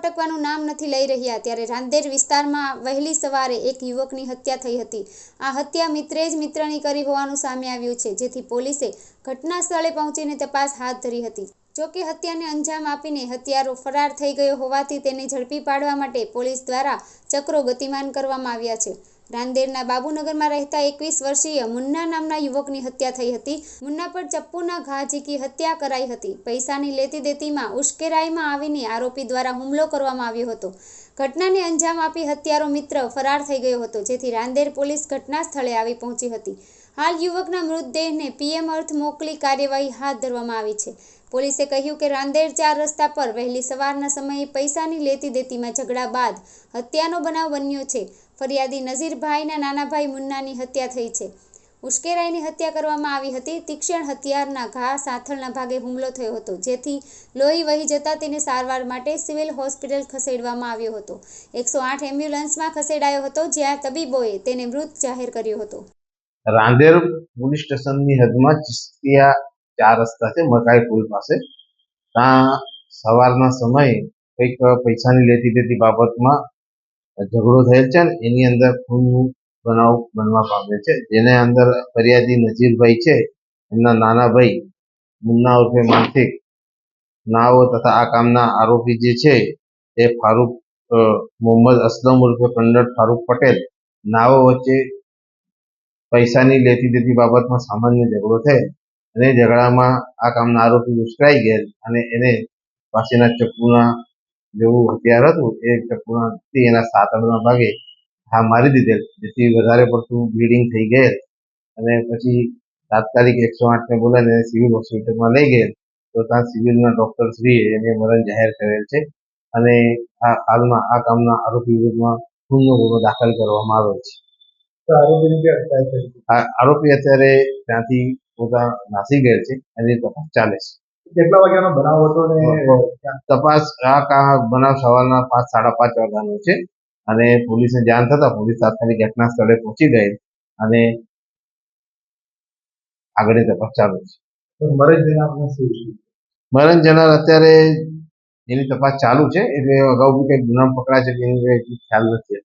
અટકવાનું નામ નથી લઈ રહ્યા ત્યારે રાંદેર વિસ્તારમાં વહેલી સવારે એક યુવકની હત્યા થઈ હતી। આ હત્યા મિત્રે જ મિત્રની કરી હોવાનું સામે આવ્યું છે, જેથી પોલીસે ઘટના સ્થળે પહોંચીને તપાસ હાથ ધરી હતી। જોકે હત્યાને અંજામ આપીને હત્યારો ફરાર થઈ ગયો હોવાથી તેને ઝડપી પાડવા માટે પોલીસ દ્વારા ચક્રો ગતિમાન કરવામાં આવ્યા છે। રાંદેરના બાબુનગરમાં રહેતા 21 વર્ષીય મુન્ના નામના યુવકની હત્યા થઈ હતી। મુન્ના પર ચપ્પુના ઘા ઝીકી હત્યા કરાઈ હતી। પૈસાની લેતી દેતીમાં ઉશ્કેરાઈમાં આવીને આરોપી દ્વારા હુમલો કરવામાં આવ્યો હતો। ઘટનાને અંજામ આપી હત્યારો મિત્ર ફરાર થઈ ગયો હતો, જેથી રાંદેર પોલીસ ઘટના સ્થળે આવી પહોંચી હતી। હાલ યુવકના મૃતદેહને પીએમ અર્થ મોકલી કાર્યવાહી હાથ ધરવામાં આવી છે। પોલીસે કહ્યું કે રાંદેર 4 રસ્તા પર વહેલી સવારના સમયે પૈસાની લેતી દેતીમાં ઝઘડા બાદ હત્યાનો બનાવ બન્યો છે। ફરિયાદી નઝીરભાઈના નાના ભાઈ મુન્નાની હત્યા થઈ છે। ઉશ્કેરાઈની હત્યા કરવામાં આવી હતી। તીક્ષ્ણ હથિયારના ઘા સાથળના ભાગે હુમલો થયો હતો, જેથી લોહી વહી જતા તેને સારવાર માટે સિવિલ હોસ્પિટલ ખસેડવામાં આવ્યો હતો। 108 એમ્બ્યુલન્સમાં ખસેડાયો હતો, જ્યાં તબીબોએ તેને મૃત જાહેર કર્યો હતો। રાંદેર પોલીસ સ્ટેશનની હદમાં ચિસ્તિયા 4 રસ્તા છે, મકાઈ પુલ પાસે। ત્યાં સવારના સમયે કંઈક પૈસાની લેતી દેતી બાબતમાં ઝઘડો થયેલ છે ને એની અંદર ખૂનનું બનાવ બનવા પામે છે, જેને અંદર ફરિયાદી નજીરભાઈ છે, એમના નાના ભાઈ મુન્ના ઉર્ફે માનસિક નાઓ તથા આ કામના આરોપી જે છે એ ફારૂક મોહમ્મદ અસલમ ઉર્ફે કંડર ફારૂક પટેલ નાઓ વચ્ચે પૈસાની લેતી દેતી બાબતમાં સામાન્ય ઝઘડો થયેલ અને ઝઘડામાં આ કામના આરોપી ઉશ્કેરાઈ ગયેલ અને એને પાસેના ચપ્પુના જેવું હથિયાર હતું એ ચપ્પુનાથી એના સાથળના ભાગે ઘા મારી દીધેલ, જેથી વધારે પડતું બ્લીડિંગ થઈ ગયેલ અને પછી તાત્કાલિક 108ને બોલાવીને સિવિલ હોસ્પિટલમાં લઈ ગયેલ, તો ત્યાં સિવિલના ડૉક્ટરશ્રીએ એને મરણ જાહેર કરેલ છે અને હાલમાં આ કામના આરોપી વિરુદ્ધમાં ખૂનનો ગુનો દાખલ કરવામાં આવેલ છે। આરોપી અત્યારે ત્યાંથી પોતા નાસી ગયેલ છે અને તપાસ ચાલે છે। કેટલા વાગ્યાનો બનાવ હતો ને તપાસ આ બનાવ સવારના 5 સાડા 5 વાગ્યાનો છે અને પોલીસને જાણ થતા પોલીસ તાત્કાલિક ઘટના સ્થળે પહોંચી ગઈ અને આગળની તપાસ ચાલુ છે। મરણ જનાર અત્યારે એની તપાસ ચાલુ છે, એટલે અગાઉ બી કંઈક ગુના પકડાય છે કે એની ખ્યાલ નથી।